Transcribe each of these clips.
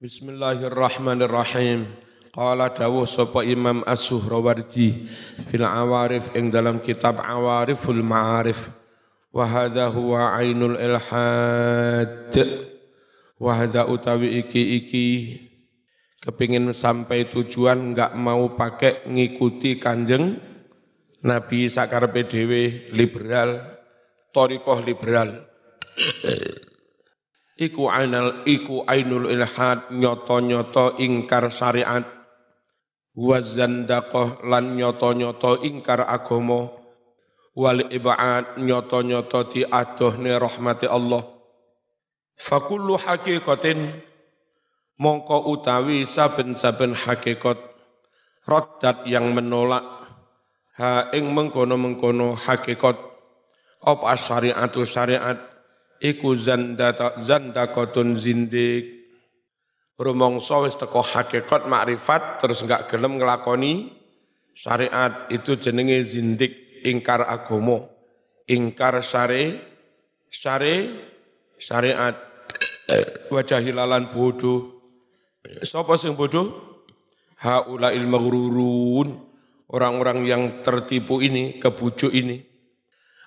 Bismillahirrahmanirrahim. Qala dawuh sapa Imam As-Suhrawardi fil Awarif ing dalam kitab Awariful Ma'arif. Wa hadza huwa ainul ilhad. Wa hadza utawi iki kepingin sampai tujuan enggak mau pakai ngikuti Kanjeng Nabi sakarepe dhewe liberal, thariqah liberal. Iku ainul ilhad nyoto-nyoto ingkar syariat wa zandaqah lan nyoto-nyoto ingkar agama wal ib'ad nyoto-nyoto diadohne rahmati Allah. Fakullu haqiqatin mongko utawi saben-saben hakikat raddat yang menolak ha ing mengkono-mengkono hakikat apa syariatu syariat iku zandaqatun zindik. Rumangsa wis teko hakikat makrifat terus enggak gelem nglakoni syariat, itu jenenge zindik, ingkar agama, ingkar syariat. Wajahilalan bodoh. Sapa sing bodoh? Haulail maghrurun, orang-orang yang tertipu ini, kebujuk ini.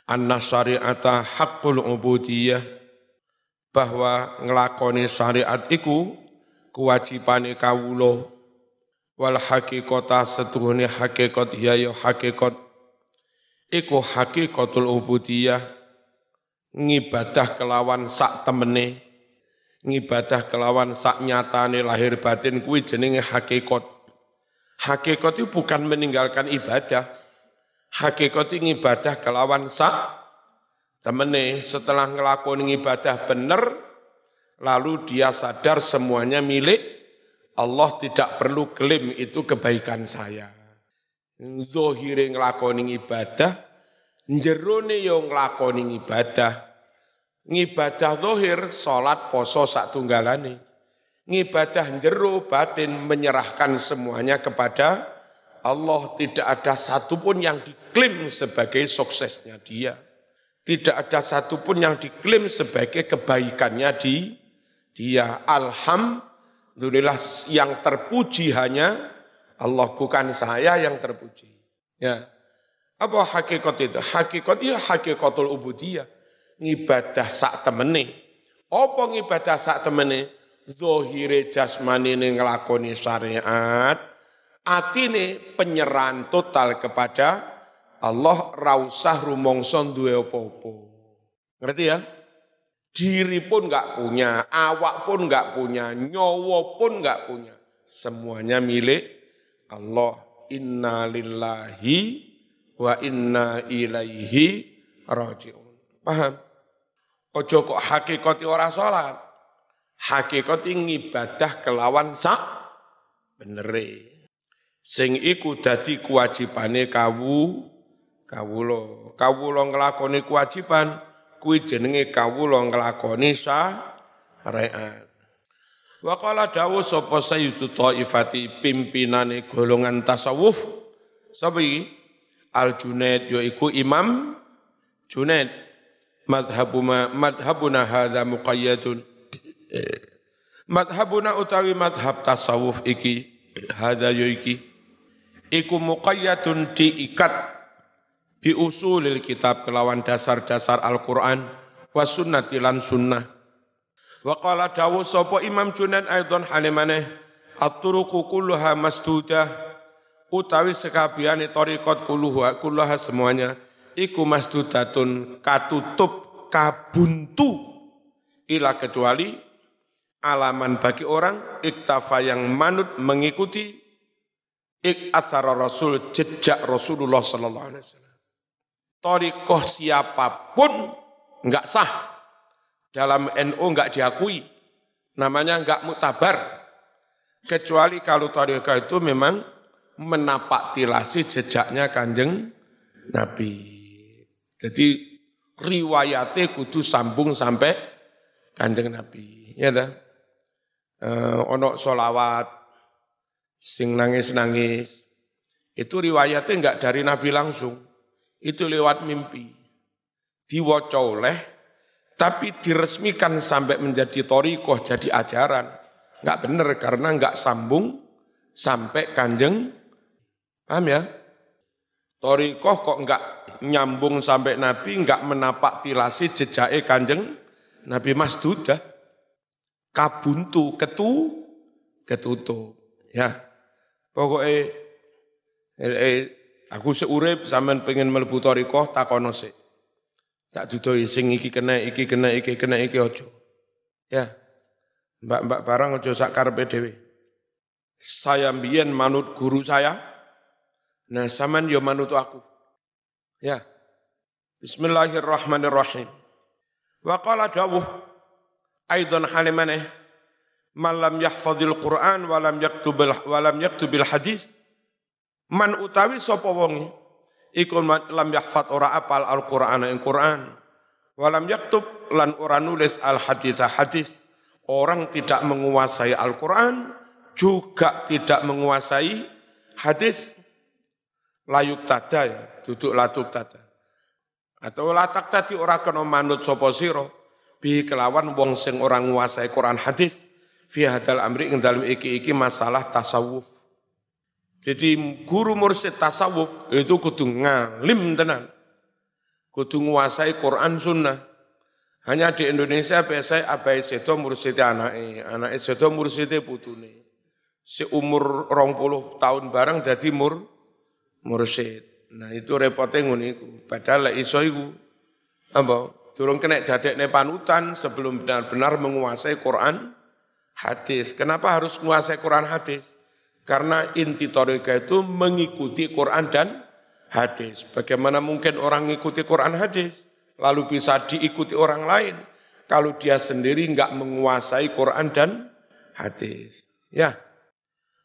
Anna syari'ata haqqul ubudiyah, bahwa nglakoni syariat iku kewajibane kawula, wal haqiqata setuhune hakikat ya hakikat iku haqiqatul ubudiyah, ngibadah kelawan sak temene, ngibadah kelawan sak nyatane lahir batin kuwi jenenge hakikat. Hakikat itu bukan meninggalkan ibadah. Hakikat ibadah kelawan sak temene, setelah ngelakoni ibadah bener, lalu dia sadar semuanya milik Allah, tidak perlu klaim itu kebaikan saya. Zahire ngelakoni ibadah, jerone yo ngelakoni ibadah. Ngibadah zahir, salat, poso sak tunggalane. Ngibadah jero batin menyerahkan semuanya kepada Allah, tidak ada satupun yang diklaim sebagai suksesnya dia. Tidak ada satupun yang diklaim sebagai kebaikannya dia. Alhamdulillah, yang terpuji hanya Allah, bukan saya yang terpuji. Ya. Apa hakikat itu? Hakikat itu hakikatul ubudiyah. Ngibadah sak temene. Apa ngibadah sak temene? Zahire jasmanine nglakoni syariat, atine penyerahan total kepada Allah, ra usah rumangsa duwe apa-apa. Ngerti ya? Diri pun enggak punya, awak pun enggak punya, nyawa pun enggak punya. Semuanya milik Allah. Inna lillahi wa inna ilaihi raji'un. Paham? Ojo kok hakikati ora salat. Hakikati ngibadah kelawan sak benere. Sing iku dadi kewajibane kawula nglakoni kewajiban kuwi jenenge kawula nglakoni syariat. Wa qala dawu sapa sayyidu taifati, pimpinane golongan tasawuf, sapa iki? Al Junaid, yaiku Imam Junaid. Madhabuna hadza muqayyadun. Madhabuna utawi madhab tasawuf iki hadza iki iku muqayyadun diikat bi usulil kitab kelawan dasar-dasar Al-Qur'an wa sunnati lan sunnah. Wa qala dawu sapa Imam Junaid aidon halimane at-turuqu kulluha masdudah, utawi sekabehane thariqat kulluha semuanya iku masdudatun katutup, kabuntu, ila kecuali alaman bagi orang iktafa yang manut mengikuti athara Rasul, jejak Rasulullah sallallahu alaihi wasallam. Thariqah siapapun enggak sah, dalam NU enggak diakui, namanya enggak muktabar, kecuali kalau thariqah itu memang menapak tilasi jejaknya Kanjeng Nabi. Jadi riwayatnya kudu sambung sampai Kanjeng Nabi, ya dah. Ono solawat sing nangis-nangis, itu riwayatnya enggak dari Nabi langsung, itu lewat mimpi, diwaca oleh, tapi diresmikan sampai menjadi thariqah, jadi ajaran Enggak benar karena enggak sambung sampai Kanjeng. Paham ya? Thariqah kok enggak nyambung sampai Nabi, enggak menapak tilasi jejake Kanjeng Nabi Masdudah. Kabuntu, ketutup. Ya. Pokoknya aku seurip sampean pengen mlebu thariqah takono sik. Tak dudoi sing iki kena iki aja. Ya. Mbak-mbak barang aja sak karepe dhewe. Saya mbiyen manut guru saya. Nah, sampean yo manut aku. Ya. Bismillahirrahmanirrahim. Wa qala dawuh aidan halimane man lam yahfazil Qur'an wa lam yaktubil hadis. Man utawi sapa wonge iku lam yahfaz ora apal Al-Qur'an ing Qur'an. Wa lam yaktub lan ora nulis al-hadis. Orang tidak menguasai Al-Quran, juga tidak menguasai hadis, layuk tada, duduk latuk tada. Atau latak tadi orang kena manut sopo siro, bi kelawan wong sing orang menguasai Quran hadis, fi hadal amri ing dalem iki masalah tasawuf. Jadi guru mursyid tasawuf itu kudu ngalim tenan, kudu menguasai Quran sunnah. Hanya di Indonesia biasa abai sedo mursyid anake sedo mursyid putune. Si umur 20 tahun bareng jadi mursyid. Nah itu repotnya ngono iku. Padahal lek iso iku apa? Durung kena dadekne panutan sebelum benar-benar menguasai Quran hadis. Kenapa harus menguasai Quran hadis? Karena inti thariqah itu mengikuti Quran dan hadis. Bagaimana mungkin orang mengikuti Quran hadis lalu bisa diikuti orang lain kalau dia sendiri enggak menguasai Quran dan hadis. Ya.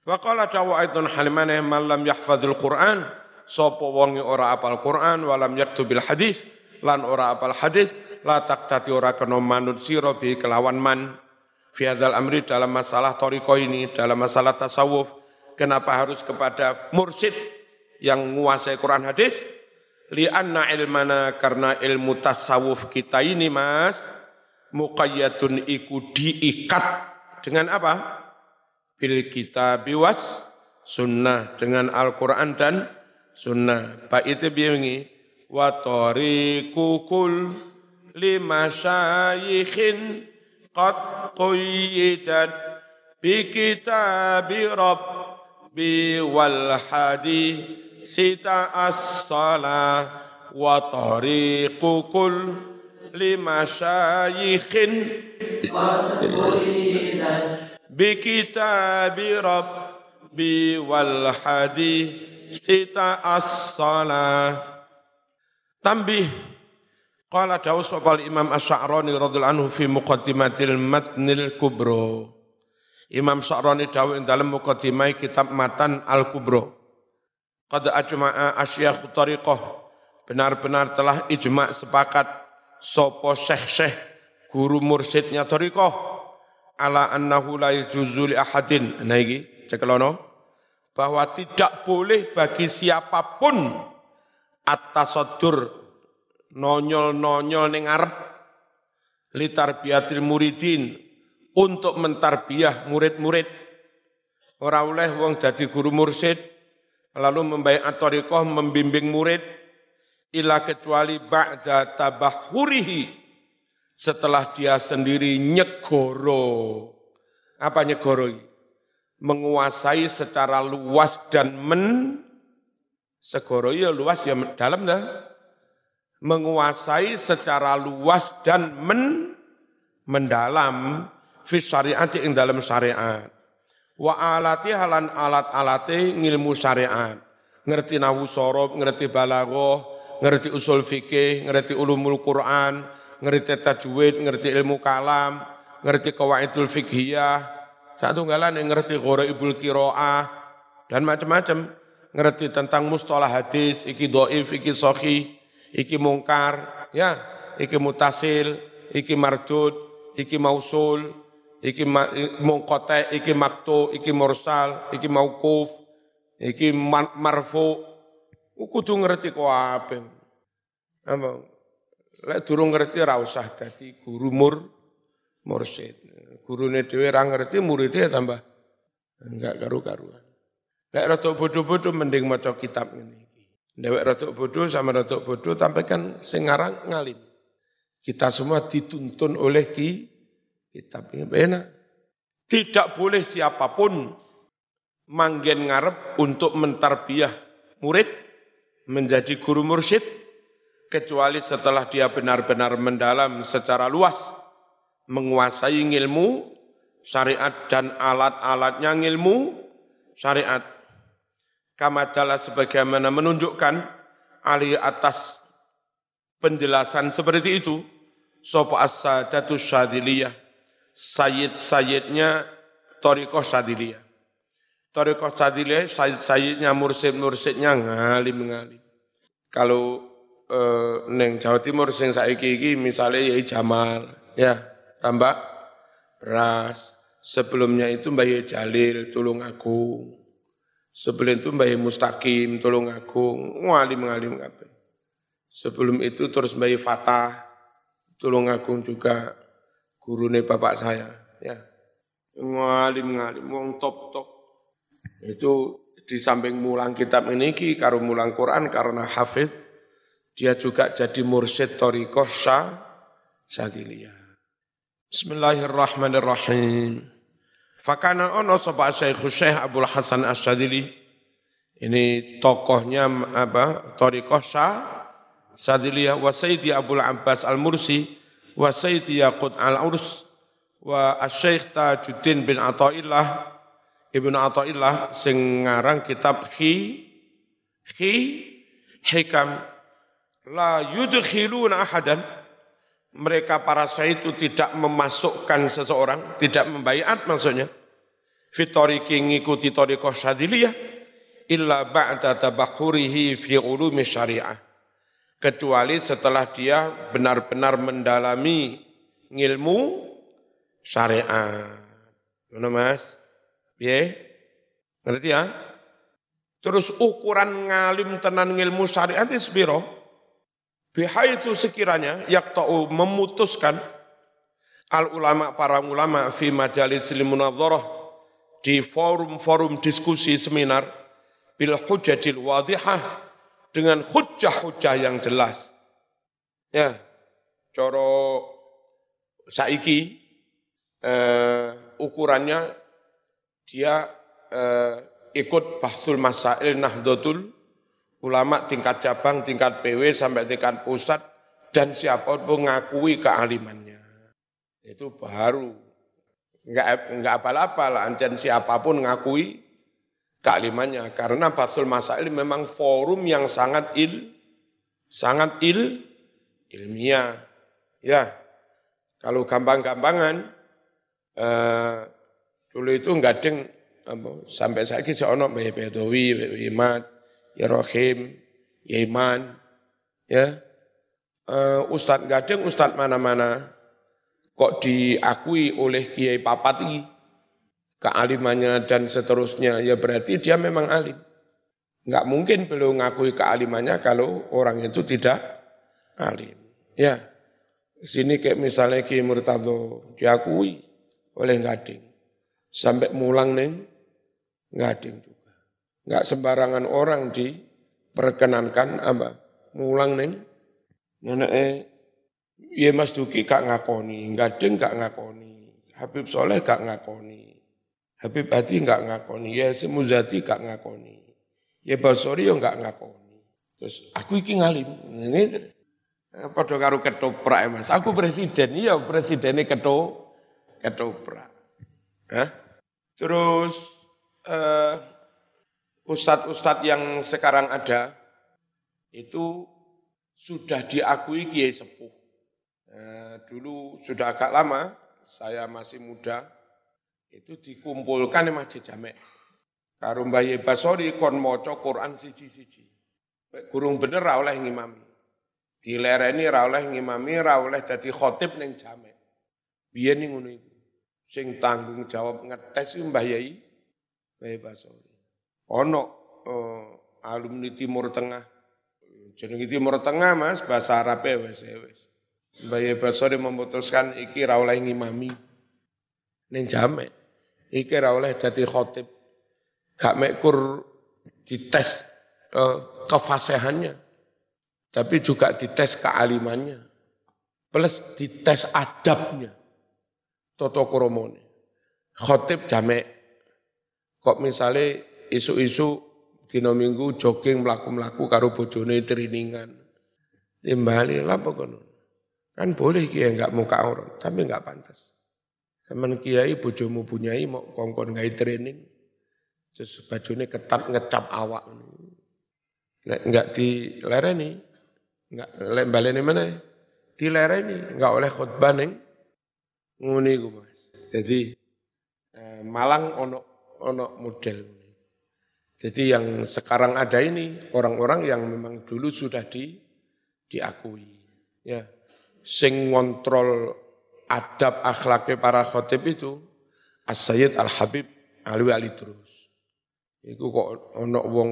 Wa qala dawu aidun halimane man lam yahfazul Quran, sapa wong ora apal Quran wa lam yaktubil hadis lan ora apal hadis, la taqtati ora kena manut sira bi kelawan man fi hadzal amri dalam masalah thariqah ini, dalam masalah tasawuf. Kenapa harus kepada mursyid yang menguasai Quran hadis? Li'anna ilmana karena ilmu tasawuf kita ini mas muqayyadun iku diikat dengan apa? Bil kitabi was sunnah, dengan Al-Quran dan sunnah. Baik itu biangi wa tariqu kul lima syayikhin qad quyyidan bi kitabi rabbi wal hadith sita as-salah wa tariqu kul lima syayikhin bi kitabi rabbi wal hadith sita as-salah. Tambih qala dawu sapa Imam Asy-Sya'rani radhiyallahu anhu fi muqaddimatil matnil kubra. Imam Sya'rani dawu ing dalem muqaddimah kitab Matan Al-Kubra. Qad ajma'a asyakh thariqah, benar-benar telah ijma' sepakat sapa syekh-syekh guru mursyidnya thariqah ala annahu la yajuzu li ahadin. Nah iki cekelono bahwa tidak boleh bagi siapapun at-tasaddur nonyol-nonyol ning ngarep li tarbiyatil muridin untuk mentarbiyah murid-murid. Ora oleh wong dadi guru mursyid lalu membaiat thariqah membimbing murid ila kecuali ba'da tabahurihi, setelah dia sendiri nyegoro. Apa nyegoro? Menguasai secara luas dan segoro ya luas ya dalam dah. Menguasai secara luas dan mendalam fi syariati ing dalam syariat. Wa alati halan alat-alate ngilmu syariat. Ngerti nahwu sorob, ngerti balaghah, ngerti usul fikih, ngerti ulumul Quran, ngerti tajwid, ngerti ilmu kalam, ngerti qawaidul fiqhiyah, satunggalan ngerti gharaibul qiraah dan macam-macam. Ngerti tentang mustalah hadis, iki dhaif, iki sahih, iki mungkar, ya, iki mutasil, iki mardud, iki mausul, iki munqati, iki maktu, iki mursal, iki mauquf, iki marfu. Kudu ngerti kabeh. Apa? Lek durung ngerti ra usah dadi guru mursyid. gurune dhewe ra ngerti, muridnya tambah enggak karu-karuan. Nek rada bodoh-bodoh mending maca kitab ngene iki. Dewek rada bodoh sama rada bodoh tapi kan sing ngarang ngalim. Kita semua dituntun oleh kitab ini enak. Tidak boleh siapapun manggen ngarep untuk mentarbiyah murid menjadi guru mursyid kecuali setelah dia benar-benar mendalam secara luas menguasai ilmu syariat dan alat-alatnya ilmu syariat. Kamadala sebagaimana menunjukkan alih atas penjelasan seperti itu sapa as-sadatus syadziliyah, sayyid-sayyidnya thariqah syadziliyah. Thariqah syadziliyah sayyid-sayyidnya mursyid-mursyidnya ngalim-ngalim. Kalau neng Jawa Timur sing saiki iki misale Yai Jamal ya, tambah beras. Sebelumnya itu Mbah Yai Jalil Tulungagung. Sebelum itu Mbah Yai Mustaqim Tulungagung, ngalim-ngalim kabeh. Sebelum itu terus Mbah Yai Fatah Tulungagung juga gurune bapak saya ya. Ngalim-ngalim wong top-top. Itu di samping mulang kitab ini karo mulang Quran karena hafid dia juga jadi mursyid thariqah syadziliyah. Bismillahirrahmanirrahim. Fakana ono sapa Syekh Abdul Hasan Asy-Syadzili. Ini tokohnya thariqah syadziliyah wa Sayyidi Abdul Abbas Al-Mursi wa Sayyidi Yaqut Al-Urs wa Asy-Syaikh Tajuddin bin Athaillah Ibnu Athaillah sing ngarang kitab Hikam la yudkhiluna ahadan. Mereka para syekh itu tidak memasukkan seseorang, tidak membaiat maksudnya. Fitoriki ngikuti thariqah syadziliyah illa ba'da tabakhurihi fi ulumi syariah. Kecuali setelah dia benar-benar mendalami ilmu syariat. Ngono Mas? Piye? Ngerti ya? Terus ukuran ngalim tenan ilmu syariat itu sepiro? Bihaitu sekiranya yakta'u memutuskan al-ulama para ulama fi majalis limunadharah di forum-forum diskusi seminar bil hujjatil wadihah dengan hujjah-hujjah yang jelas. Ya, coro saiki ukurannya dia ikut bahsul masail Nahdlatul Ulama tingkat cabang, tingkat PW sampai tingkat pusat dan siapapun mengakui kealimannya. Itu baru enggak apa-apa lah, ancan siapapun mengakui kealimannya karena bahsul masail memang forum yang sangat ilmiah. Ya. Kalau gampang-gampangan dulu itu gading sampai saiki seono Mbah Bedowi, Imat ya Rohim, ya Iman, ya Ustadz Gadeng, Ustadz mana-mana kok diakui oleh Kiai Papat ini kealimannya dan seterusnya, ya berarti dia memang alim. Enggak mungkin beliau ngakui kealimannya kalau orang itu tidak alim. Ya, sini kayak misalnya Kiai Murtado diakui oleh Gadeng, sampai mulang neng Gadeng juga. Enggak sembarangan orang diperkenankan mulang neng nenek ya Mas Duki gak ngakoni, Gadeng gak ngakoni, Habib Soleh gak ngakoni, Habib Hadi gak ngakoni, ya Muzati gak ngakoni, ya Basori yo gak ngakoni. Terus aku iki ngalim, ini padha karo ketoprak Mas. Aku presiden, iya presidennya ketoprak. Terus ustadz-ustadz yang sekarang ada, itu sudah diakui kiai sepuh. Dulu sudah agak lama, saya masih muda, itu dikumpulkan di Masjid Jamek. Karo Mbah Yai Basori kon maca Quran siji-siji. Gurung bener ra oleh ngimami. Dilereni ra oleh ngimami, ra oleh dadi khotib ning Jamek. Biyen ngono iku. Sing tanggung jawab ngetes Mbah Yai Basori. Ono alumni Timur Tengah, jeneng Timur Tengah Mas, bahasa Arabe wis. Mbah Yai Basori memutuskan iki ra oleh ngimami. ning jamek. Iki ra oleh dadi khatib. Gak mekur dites kefasihannya, tapi juga dites kealimannya, plus dites adabnya, toto kromone. Khatib jamek, kok misalnya isu-isu dina minggu jogging mlaku-mlaku karo bojone trainingan, timbali lah pokoknya. Kan boleh kiai enggak muka aurat, tapi enggak pantas. Zaman kiai bojomu punyai mau kongkon gawe training, terus bajune ketat ngecap awak. Nek enggak dilereni, enggak lembalene mana? Dilereni, enggak oleh khutbah ning ngene iku Mas. Jadi Malang ono model. Jadi yang sekarang ada ini orang-orang yang memang dulu sudah diakui. Ya, sing ngontrol adab akhlaknya para khotib itu As-Sayyid Al-Habib Alwi Ali terus. Iku kok ono wong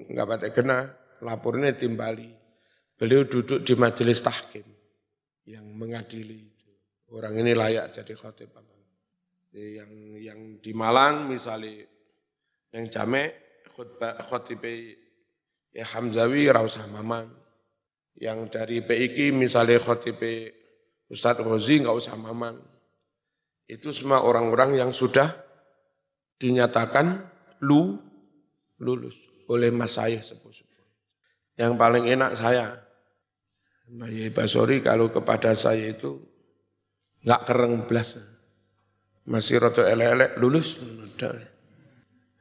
enggak patek kena, lapornya timbali. Beliau duduk di majelis tahkim yang mengadili itu. Orang ini layak jadi khotib apa? Yang di Malang misalnya yang jamek khotib ya Hamzawi ra usah mamang. Yang dari PIK misalnya khotib Ustadz Ghazi enggak usah mamang. Itu semua orang-orang yang sudah dinyatakan lulus oleh Mas saya sepuh-sepuh. Yang paling enak saya, Mbak Yai Basori kalau kepada saya itu enggak kereng blas. Masih rada elek-elek lulus.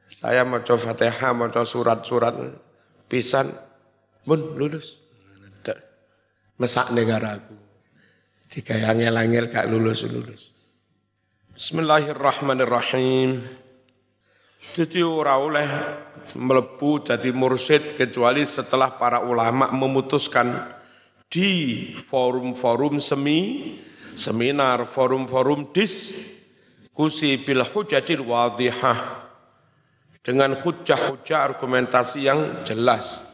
Saya maca Fatihah, maca surat-surat pisan pun lulus. Mesak negaraku. Jika angel-angel gak lulus-lulus. Bismillahirrahmanirrahim. Jadi ora oleh mlebu jadi mursyid kecuali setelah para ulama memutuskan di forum-forum seminar, forum-forum diskusi bil hujjatil wadihah dengan hujjah-hujjah argumentasi yang jelas.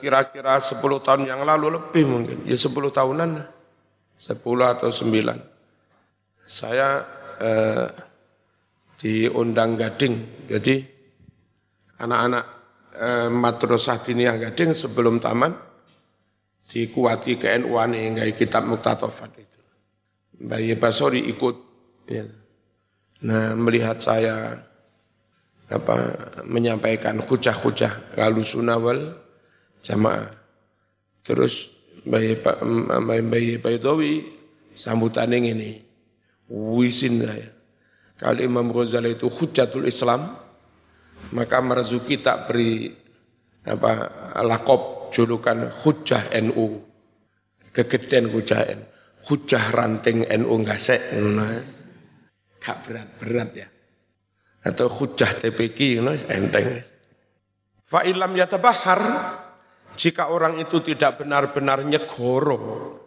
Kira-kira 10 tahun yang lalu lebih mungkin, ya 10 tahunan, 10 atau 9. Saya diundang Gading, jadi anak-anak madrasah diniyah Gading sebelum taman dikuati ke NU-an ngai kitab Muktatofat itu. Mbak Yai Basori ikut, ya. Nah melihat saya menyampaikan hujah-hujah Ahlussunnah wal Jamaah. Terus Mbak Yai Baidawi sambutannya ini, wisin saya. Kalau Imam Ghazali itu hujjatul Islam, maka Marzuki tak beri lakob julukan hujjah NU. Kegedean hujjah NU. Hujjah ranting NU ngasek. Gak berat-berat ya. Atau hujjah TPQ, enteng. Fa'ilam yatabahar, jika orang itu tidak benar-benar nyegoro.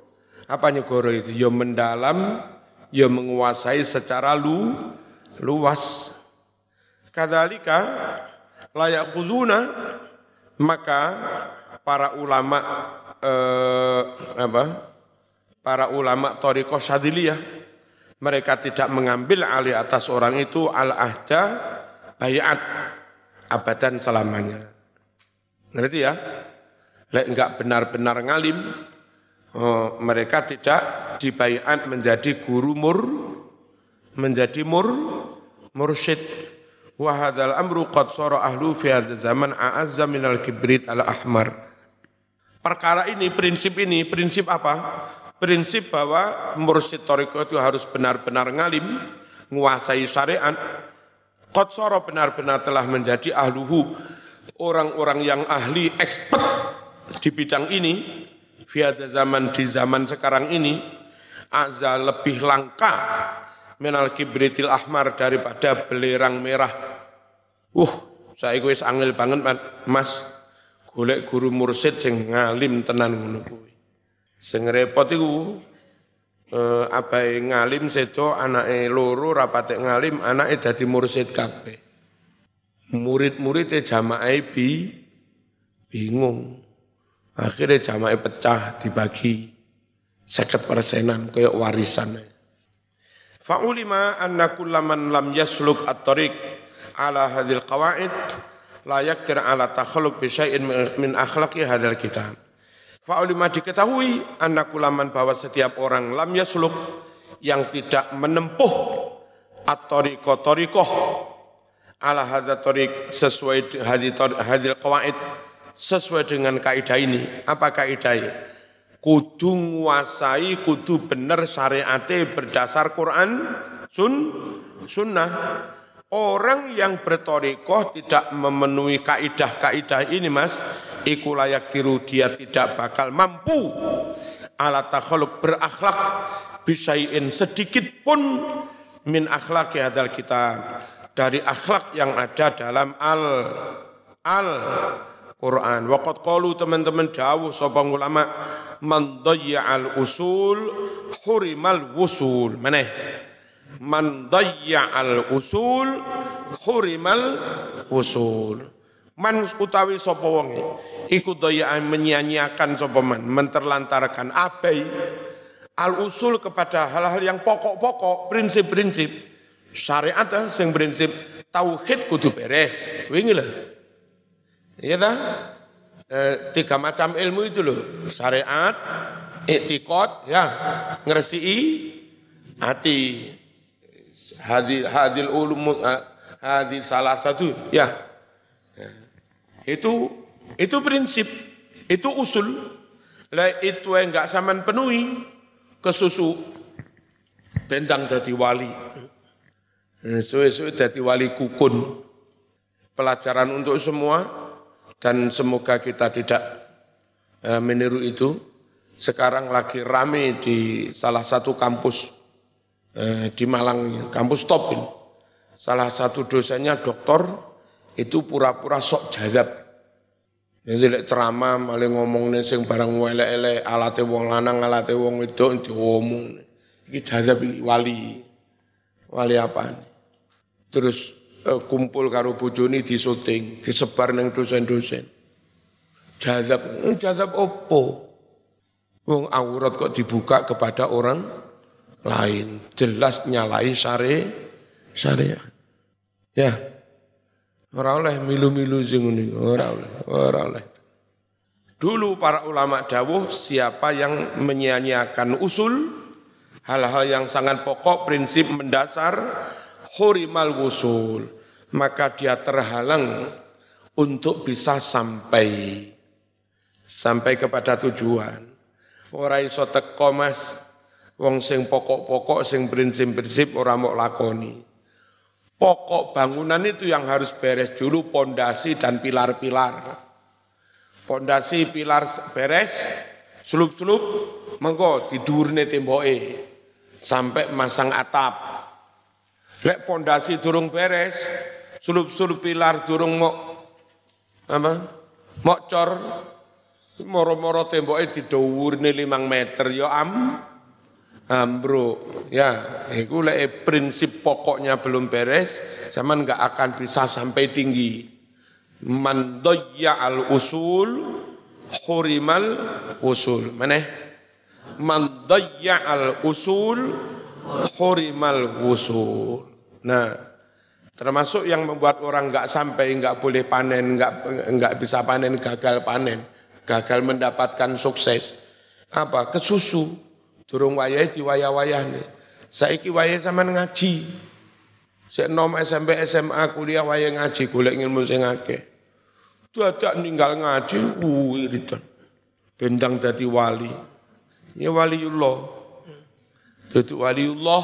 Apa nyegoro itu? Ya mendalam, ya menguasai secara luas. Kadzalika layak khuduna, maka para ulama para ulama thariqah Syadziliyah mereka tidak mengambil alih atas orang itu al-ahda bayat abadan selamanya. Ngerti ya? Lek enggak benar-benar ngalim, mereka tidak dibayat menjadi guru mursyid. Wa hadzal amru qad sara ahlu fi hadzal zaman a'azza minal kibrit al-ahmar. Perkara ini, prinsip apa? Prinsip bahwa mursyid thariqah itu harus benar-benar ngalim, menguasai syariat. Qad sara benar-benar telah menjadi ahluhu, orang-orang yang ahli, expert di bidang ini, fi hadzal zaman, di zaman sekarang ini, azza lebih langka minal kibritil ahmar daripada belerang merah. Saya wis angel banget Mas, golek guru mursyid sing ngalim tenan ngono kuwi. Sing repot iku abahe ngalim sedo anake loro ra patek ngalim, anake dadi mursyid kabeh. Murid-muridé jamaah bingung. Akhirnya jamaah pecah dibagi 50%-an kayak warisan. Fa'ulima anna kullaman lam yasluk at-tariq ala hadhil qawaid la yaktir ala takhalluq bi syai'in min akhlaqi hadzal kitab. Fa'ulima diketahui anna kullaman bahwa setiap orang lam yasluk yang tidak menempuh at-tariqah ala hadzal tariq sesuai hadhil qawaid sesuai dengan kaidah ini. Apa kaidahnya? Kudu nguasai, kudu bener syariate berdasar Quran, sunnah. Orang yang bertorikoh tidak memenuhi kaidah-kaidah ini mas, iku layak tiru, dia tidak bakal mampu ala takhalluq berakhlak bisain sedikit pun min akhlaqi hadzal kitab, dari akhlak yang ada dalam Al-Quran. Waqad qalu, teman-teman dawuh sapa ulama, man dayya'al usul hurimal wusul. Maneh man dayya'al usul hurimal wusul. Man utawi sapa wonge iku dayya'an menyia-nyiakan sapa man, menterlantarkan abai al usul kepada hal-hal yang pokok-pokok, prinsip-prinsip syariat sing prinsip tauhid kudu beres. Wingi lho. Iya dah, 3 macam ilmu itu loh, syariat, i'tiqad, ya, ngeresii hati, hadil ulum, hadil salah satu, ya, itu prinsip, itu usul, lah itu yang enggak saman penuhi, kesusu, bentang dadi wali, suwe-suwe dadi wali kukun, pelajaran untuk semua. Dan semoga kita tidak meniru itu. Sekarang lagi rame di salah satu kampus di Malang, kampus top ini. Salah satu dosennya doktor, itu pura-pura sok jazab. Jadi ceramah malah ngomongnya sing barang elek-elek, alate wong lanang, alate wong wedok diomong. Iki jazab iki wali. Wali apaan? Terus kumpul karo bojone disuting, disebar nang dosen-dosen. Jazab opo? Wong aurat kok dibuka kepada orang lain, jelas nyalai syariat. Ya. Ora oleh milu-milu sing ngene, ora oleh. Dulu para ulama dawuh, siapa yang menyia-nyiakan usul, hal-hal yang sangat pokok, prinsip mendasar, hurimal wusul, maka dia terhalang untuk bisa sampai kepada tujuan. Ora iso teko mas, wong sing pokok-pokok, sing prinsip-prinsip ora mok lakoni. Pokok bangunan itu yang harus beres dulu, pondasi dan pilar-pilar. Pondasi pilar beres, slup-slup, mengko didurne temboke sampai masang atap. Lek pondasi durung beres, sulup-sulup pilar durung mok cor, moro-moro temboke didhuwurne 5 meter ya ambruk. Ya, iku lek prinsip pokoknya belum beres, zaman enggak akan bisa sampai tinggi. Man dayya'al usul hurimal usul. Maneh man dayya'al usul hurimal wusul. Nah, termasuk yang membuat orang enggak sampai, enggak boleh panen, enggak bisa panen, gagal panen, gagal mendapatkan sukses. Apa? Kesusu. Durung wayahe diwayah-wayahne. Saiki wayahe sampean ngaji. Sik nom SMP SMA kuliah wayahe ngaji, golek ilmu sing akeh. Dadak ninggal ngaji, wiridan. Bendang dadi wali. Ya waliullah. Duduk waliullah,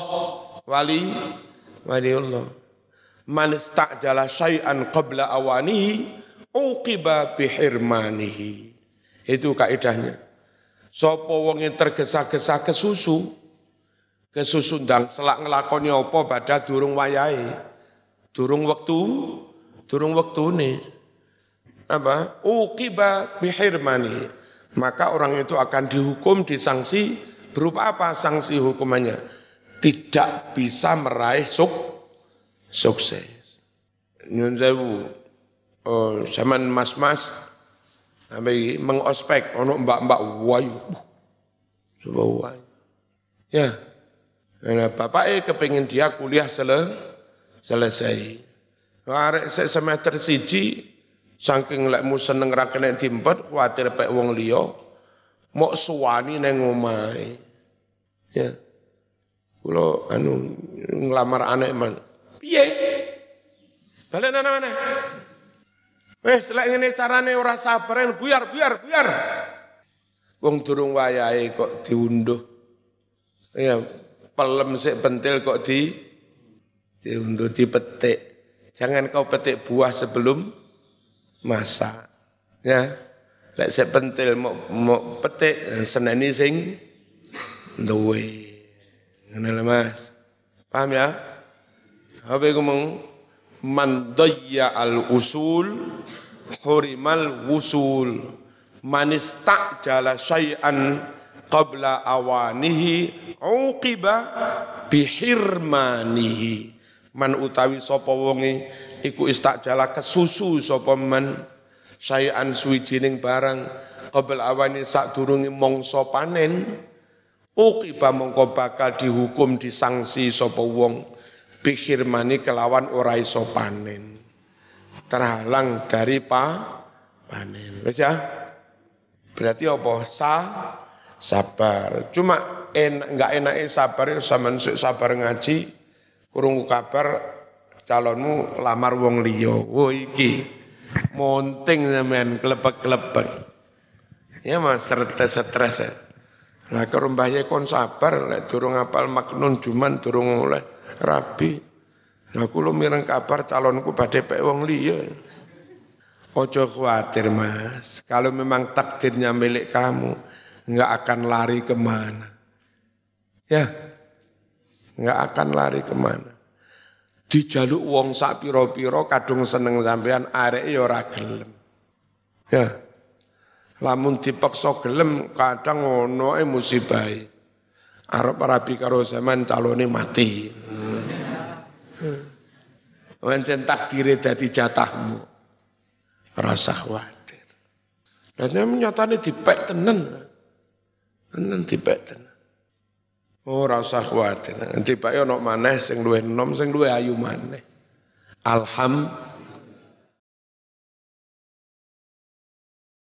waliullah. Man istajala syai'an qabla awanihi uqiba bihirmanihi. Itu kaidahnya. Sapa wong yang tergesa-gesa kesusu ndang selak nglakoni apa pada durung wayahe. Durung wektune. Apa? Uqiba bihirmanihi. Maka orang itu akan dihukum, disangsi. Berupa apa sanksi hukumannya? Tidak bisa meraih sukses. Nyun sewu, zaman mas-mas, sampai mengospek, ono mbak-mbak wayu. Coba wayu. Ya, Nah, bapaknya kepingin dia kuliah selesai. Arek semester 1 saking lekmu seneng ra kena diempet kuwatir pek wong liya mok suwani nang omahe. Ya. Kula nglamar anak man. Piye? Balen ana mana? Wes lek ngene carane ora sabar buyar. Wong durung wayahe kok diunduh. Ya, pelem sik pentil kok diunduh dipetik. Jangan kau petik buah sebelum masak. Ya. Lek sik pentil mau petik seneni sing duwe. Ngene lho Mas. Paham ya? Apa iku mung man dayya al usul hurimal wusul. Man istajala syai'an qabla awanihi uqiba bihirmanihi. Man utawi sapa wonge iku istajala kesusu sapa man syai'an suwijining barang qabla awani sadurunge mangsa panen uqiba mongko bakal dihukum disangsi sapa wong bihirmani kelawan ora iso panen. Terhalang dari panen. Wis ya? Berarti apa? Sabar. Cuma enggak enake sabar sampean sabar ngaji, krungu kabar calonmu lamar wong liya. Wo iki monting sampean klepek-klepek. Ya Mas stres. Lah karo mbahye kon sabar lek durung apal maknun juman durung oleh rabi. Lah kula mireng kabar calonku badhe pek wong liya. Ojo khawatir Mas, kalau memang takdirnya milik kamu, enggak akan lari kemana. Ya, enggak akan lari kemana. Dijaluk wong sak piro-piro kadung seneng sampean arek ya ora gelem. Ya, lamun dipaksa gelem kadang ono musibah. Arep rabi karo zaman calone mati. Pancen takdire dadi jatahmu. Rasa khawatir. Dan nyatane dipek tenan. Tenan dipek tenan. Oh rasa khawatir. Dipek ono maneh sing luwih enom sing luwih ayu maneh. Alhamdulillah.